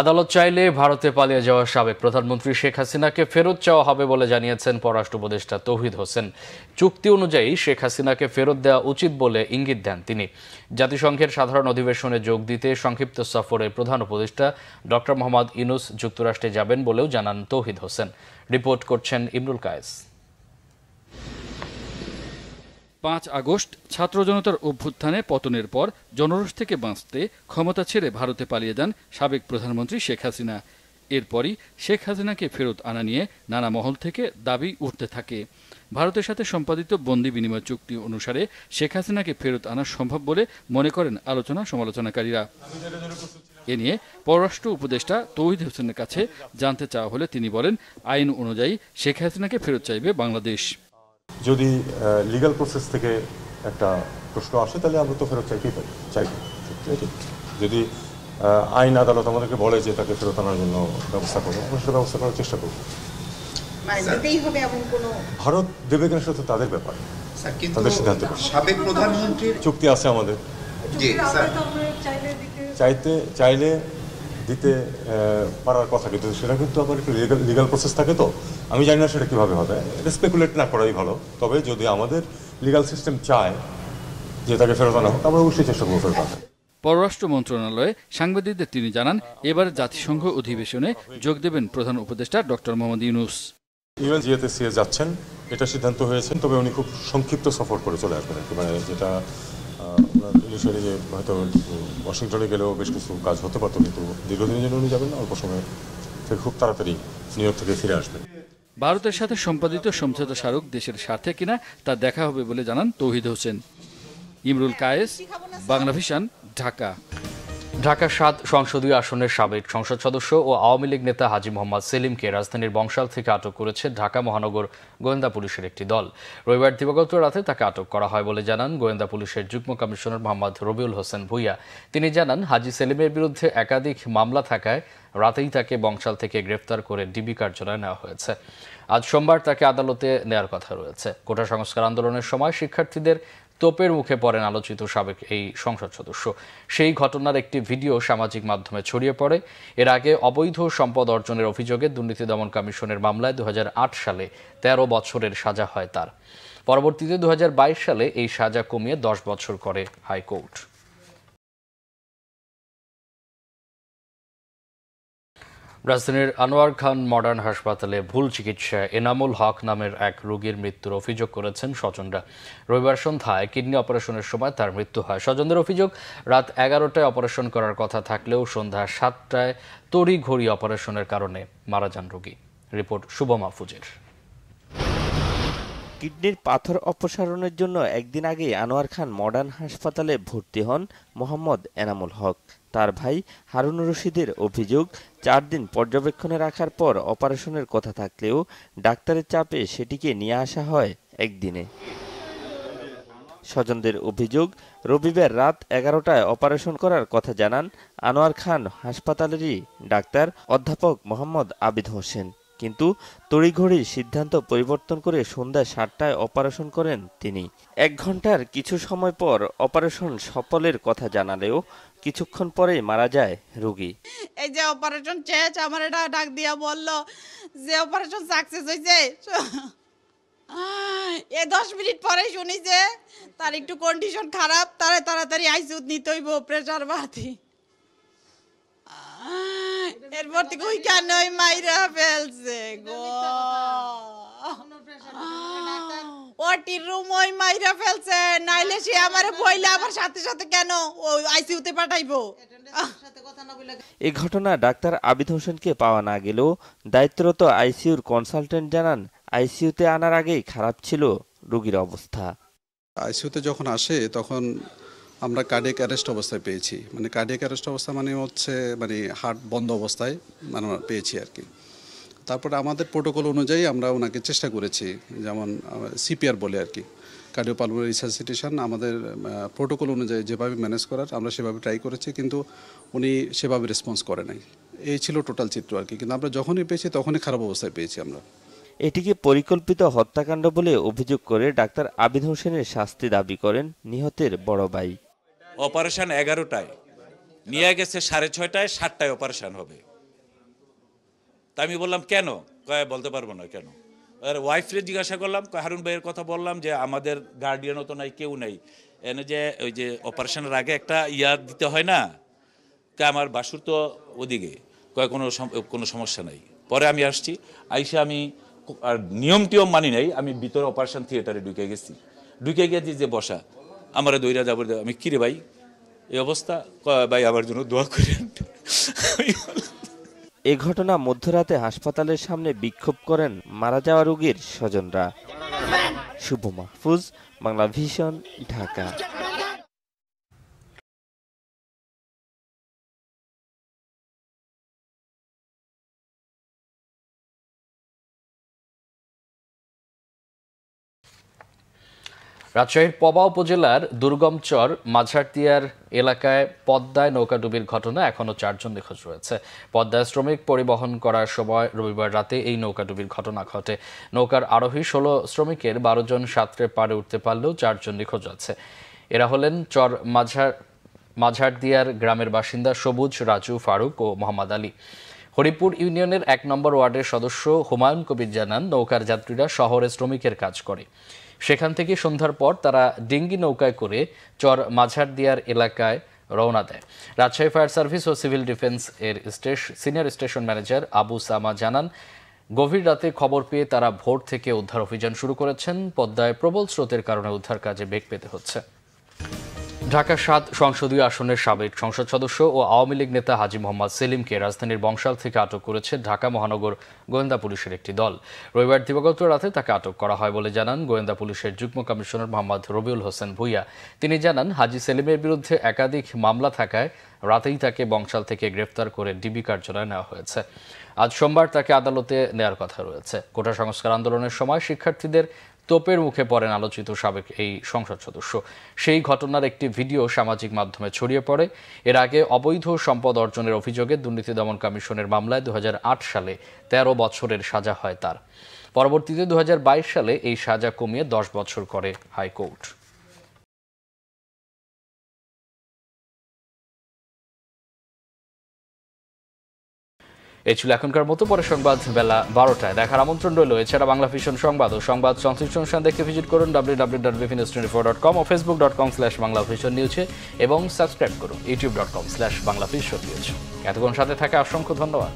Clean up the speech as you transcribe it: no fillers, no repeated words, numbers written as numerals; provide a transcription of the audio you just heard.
আদালত চাইলে ভারতে পালিয়ে যাওয়া সাবেক প্রধানমন্ত্রী শেখ হাসিনাকে ফেরত চাওয়া হবে বলে জানিয়েছেন পররাষ্ট্র উপদেষ্টা তৌহিদ হোসেন। চুক্তি অনুযায়ী শেখ হাসিনাকে ফেরত দেওয়া উচিত বলে ইঙ্গিত দেন তিনি। জাতিসংঘের সাধারণ অধিবেশনে যোগ দিতে সংক্ষিপ্ত সফরে প্রধান উপদেষ্টা ডক্টর মোহাম্মদ ইউনূস যুক্তরাষ্ট্রে যাবেন বলেও জানান তৌহিদ হোসেন। রিপোর্ট করছেন ইমরুল কায়েস। ৫ আগস্ট ছাত্র জনতার অভ্যুত্থানে পতনের পর জনরোষ থেকে বাঁচতে ক্ষমতা ছেড়ে ভারতে পালিয়ে যান সাবেক প্রধানমন্ত্রী শেখ হাসিনা। এরপরই শেখ হাসিনাকে ফেরত আনা নিয়ে নানা মহল থেকে দাবি উঠতে থাকে। ভারতের সাথে সম্পাদিত বন্দি বিনিময় চুক্তি অনুসারে শেখ হাসিনাকে ফেরত আনা সম্ভব বলে মনে করেন আলোচনা সমালোচনাকারীরা। এ নিয়ে পররাষ্ট্র উপদেষ্টা তৌহিদ হোসেনের কাছে জানতে চাওয়া হলে তিনি বলেন, আইন অনুযায়ী শেখ হাসিনাকে ফেরত চাইবে বাংলাদেশ। যদি লিগ্যাল প্রসেস থেকে একটা প্রশ্ন আসে তাহলে আমরা তো ফেরত চাইব। যদি আইন আদালত আমাদেরকে বলে যে তাকে ফেরত আনার জন্য ব্যবস্থা করবো, আমরা সেটা ব্যবস্থা করার চেষ্টা করবো। ভারত দেবে কিনা সেটা তো তাদের ব্যাপার, তাদের সিদ্ধান্ত। সাবেক প্রধানমন্ত্রীর চুক্তি আছে আমাদের, চাইলে দিতে পারার কথা, কিন্তু সেটা কিন্তু আবার একটু লিগাল প্রসেস থাকে। তো আমি জানি না সেটা কীভাবে হবে, এটা স্পেকুলেট না করাই ভালো। তবে যদি আমাদের লিগাল সিস্টেম চায় যে তাকে ফেরত আনা হোক, আমরা অবশ্যই চেষ্টা করবো ফেরত আনতে। পররাষ্ট্র মন্ত্রণালয়ে সাংবাদিকদের তিনি জানান, এবার জাতিসংঘ অধিবেশনে যোগ দেবেন প্রধান উপদেষ্টা ডক্টর মোহাম্মদ ইউনূস। ইউএনজিএতে যাচ্ছেন, এটা সিদ্ধান্ত হয়েছে। তবে উনি খুব সংক্ষিপ্ত সফর করে চলে আসবেন, মানে যেটা ইনিশিয়ালি যে হয়তো ওয়াশিংটনে গেলেও বেশ কিছু কাজ হতে পারতো, কিন্তু দীর্ঘদিনের জন্য উনি যাবেন না, অল্প সময় থেকে খুব তাড়াতাড়ি নিউ ইয়র্ক থেকে ফিরে আসবেন। ভারতের সাথে সম্পাদিত সমঝোতা স্মারক দেশের স্বার্থে কিনা তা দেখা হবে বলে জানান তৌহিদ হোসেন। ইমরুল কায়েস, বাংলা ভিশন, ঢাকা। ঢাকা ৭ সংসদীয় আসনের সাবেক সংসদ সদস্য ও আওয়ামী লীগ নেতা হাজী মোহাম্মদ সেলিমকে রাজধানীর বংশাল থেকে আটক করেছে ঢাকা মহানগর গোয়েন্দা পুলিশের একটি দল। রবিবার দিবাগত রাতে তাকে আটক করা হয় বলে জানান গোয়েন্দা পুলিশের যুগ্ম কমিশনার মোহাম্মদ রবিউল হোসেন ভূঁইয়া। তিনি জানান, হাজী সেলিমের বিরুদ্ধে একাধিক মামলা থাকায় রাতেই তাকে বংশাল থেকে গ্রেফতার করে ডিবি কার্যালয়ে নেওয়া হয়েছে। আজ সোমবার তাকে আদালতে নেওয়ার কথা রয়েছে। কোটা সংস্কার আন্দোলনের সময় শিক্ষার্থীদের তোপের মুখে পড়েন আলোচিত সাবেক এই সংসদ সদস্য। সেই ঘটনার একটি ভিডিও সামাজিক মাধ্যমে ছড়িয়ে পড়ে। এর আগে অবৈধ সম্পদ অর্জনের অভিযোগে দুর্নীতি দমন কমিশনের মামলায় 2008 সালে 13 বছরের সাজা হয় তার। পরবর্তীতে 2022 সালে এই সাজা কমিয়ে 10 বছর করে হাইকোর্ট। রাজধানীর আনোয়ার খান মডার্ন হাসপাতালে ভুল চিকিৎসায় এনামুল হক নামের এক রোগীর মৃত্যুর অভিযোগ করেছেন স্বজনরা। রবিবার সন্ধ্যায় কিডনি অপারেশনের সময় তার মৃত্যু হয়। স্বজনদের অভিযোগ, রাত 11টায় অপারেশন করার কথা থাকলেও সন্ধ্যা 7টায় তড়িঘড়ি অপারেশনের কারণে মারা যান রোগী। রিপোর্ট শুভ মাহফুজের। কিডনির পাথর অপসারণের জন্য একদিন আগে আনোয়ার খান মডার্ন হাসপাতালে ভর্তি হন মোহাম্মদ এনামুল হক। তার ভাই হারুন রশিদের অভিযোগ, 4 দিন পর্যবেক্ষণে রাখার পর অপারেশনের কথা থাকলেও ডাক্তারের চাপে সেটিকে নিয়ে আসা হয় একদিনে। স্বজনদের অভিযোগ, রবিবার রাত 11টায় অপারেশন করার কথা জানান আনোয়ার খান হাসপাতালেরই ডাক্তার অধ্যাপক মোহাম্মদ আবিদ হোসেন, কিন্তু তড়িঘড়ি সিদ্ধান্ত পরিবর্তন করে সন্ধ্যা 7টায় অপারেশন করেন তিনি। 1 ঘন্টার কিছু সময় পর অপারেশন সফলের কথা জানালেও কিছুক্ষণ পরেই মারা যায় রোগী। এই যে অপারেশন শেষ, আমার এটা ডাক দিয়া বলল যে অপারেশন সাকসেস হয়েছে। এই 10 মিনিট পরে শুনি যে তার একটু কন্ডিশন খারাপ, তাড়াতাড়ি আইসিইউতে নিতে হইব, প্রেসার বাড়তি। এরপর থেকে ওই কেন মাইরা ফেলছে গো, ওটির রুম ওই মাইরা ফেলছে, নাইলে সে আমারে বইলে আবার সাথে সাথে কেন ওই আইসিইউতে পাঠাইবো। এই ঘটনা ডাক্তার আবিদ হোসেনকে পাওয়া না গেলেও দায়িত্বরত আইসিইউর কনসালটেন্ট জানান, আইসিইউতে আনার আগেই খারাপ ছিল রোগীর অবস্থা। আইসিইউতে যখন আসে তখন আমরা কার্ডিয়াক অ্যারেস্ট অবস্থায় পেয়েছি। মানে কার্ডিয়াক অ্যারেস্ট অবস্থা মানে হচ্ছে মানে হার্ট বন্ধ অবস্থায় মানে পেয়েছি আর কি। তারপরে আমাদের প্রোটোকল অনুযায়ী আমরা ওনাকে চেষ্টা করেছি, যেমন সিপিআর বলে আর কি, কার্ডিওপালমোনারি রিসাসিটেশন। আমাদের প্রোটোকল অনুযায়ী যেভাবে ম্যানেজ করার আমরা সেভাবে ট্রাই করেছি, কিন্তু উনি সেভাবে রেসপন্স করে নাই। এই ছিল টোটাল চিত্র আর কি। কিন্তু আমরা যখনই পেয়েছি তখনই খারাপ অবস্থায় পেয়েছি আমরা। এটিকে পরিকল্পিত হত্যাকাণ্ড বলে অভিযোগ করে ডাক্তার আবিদ হোসেনের শাস্তি দাবি করেন নিহতের বড় ভাই। অপারেশন 11টায় নিয়ে গেছে 6:30টায়, 7টায় অপারেশন হবে। তা আমি বললাম কেন? কয় বলতে পারবো না কেন। আর ওয়াইফরে জিজ্ঞাসা করলাম, হারুন ভাইয়ের কথা বললাম যে আমাদের গার্ডিয়ানও তো নাই, কেউ নাই, এনে যে ওই যে অপারেশনের আগে একটা দিতে হয় না, আমার বাসুর তো ওদিকে, কয় কোনো সমস্যা নাই। পরে আমি আসছি, আইসা আমি আর নিয়ম টিয়ম মানি নাই, আমি ভিতরে অপারেশন থিয়েটারে ঢুকে গেছি। ঢুকে গিয়ে যে বসা, আমার দইরা যাবো, আমি কিরে ভাই এই অবস্থা, ভাই আমার জন্য দোয়া করেন। এ ঘটনা মধ্যরাতে হাসপাতালের সামনে বিক্ষোভ করেন মারা যাওয়া রোগীর স্বজনরা। শুভ মাহফুজ, বাংলা ভিশন, ঢাকা। রাজশাহীর পবা উপজেলার দুর্গমচর মাঝারদিয়ার এলাকায় পদ্মায় নৌকাডুবির ঘটনা এখনও 4 জন নিখোঁজ রয়েছে। পদ্মায় শ্রমিক পরিবহন করার সময় রবিবার রাতে এই নৌকাডুবির ঘটনা ঘটে। নৌকার আরোহী 16 শ্রমিকের 12 জন সাঁতরে পাড়ে উঠতে পারলেও 4 জন নিখোঁজ আছে। এরা হলেন চর মাঝারদিয়ার গ্রামের বাসিন্দা সবুজ, রাজু, ফারুক ও মোহাম্মদ আলী। হরিপুর ইউনিয়নের 1 নম্বর ওয়ার্ডের সদস্য হুমায়ুন কবির জানান, নৌকার যাত্রীরা শহরে শ্রমিকের কাজ করে। সেখান থেকে সন্ধ্যার পর তারা ডিঙ্গি নৌকায় করে চর মাঝারদিয়ার এলাকায় রওনা দেয়। রাজশাহী ফায়ার সার্ভিস ও সিভিল ডিফেন্স এর সিনিয়র স্টেশন ম্যানেজার আবু সামা জানান, গভীর রাতে খবর পেয়ে তারা ভোর থেকে উদ্ধার অভিযান শুরু করেছেন। পদ্মায় প্রবল স্রোতের কারণে উদ্ধার কাজে বেগ পেতে হচ্ছে। ঢাকা 7 সংসদীয় আসনের সাবেক সংসদ সদস্য ও আওয়ামী লীগ নেতা হাজী মোহাম্মদ সেলিমকে রাজধানীর বংশাল থেকে আটক করেছে ঢাকা মহানগর গোয়েন্দা পুলিশের একটি দল। রবিবার দিবাগত রাতে তাকে আটক করা হয় বলে জানান গোয়েন্দা পুলিশের যুগ্ম কমিশনার মোহাম্মদ রবিউল হোসেন ভূঁইয়া। তিনি জানান, হাজী সেলিমের বিরুদ্ধে একাধিক মামলা থাকায় রাতেই তাকে বংশাল থেকে গ্রেফতার করে ডিবি কার্যালয়ে নেওয়া হয়েছে। আজ সোমবার তাকে আদালতে নেওয়ার কথা রয়েছে। কোটা সংস্কার আন্দোলনের সময় শিক্ষার্থীদের তোপের মুখে পড়েন আলোচিত সাবেক এই সংসদ সদস্য। সেই ঘটনার একটি ভিডিও সামাজিক মাধ্যমে ছড়িয়ে পড়ে। এর আগে অবৈধ সম্পদ অর্জনের অভিযোগে দুর্নীতি দমন কমিশনের মামলায় 2008 সালে 13 বছরের সাজা হয় তার। পরবর্তীতে 2022 সালে এই সাজা কমিয়ে 10 বছর করে হাইকোর্ট। এই ছিল এখনকার মতো। পরে সংবাদ বেলা 12টায় দেখার আমন্ত্রণ রইল। এছাড়া বাংলা ভিশন সংবাদ ও সংবাদ সংশ্লিষ্ট অনুষ্ঠান দেখতে ভিজিট করুন www.bfnews24.com ও facebook.com/banglavisionnews এবং সাবস্ক্রাইব করুন youtube.com/banglavisionnews। এতক্ষণ সাথে থাকা অসংখ্য ধন্যবাদ।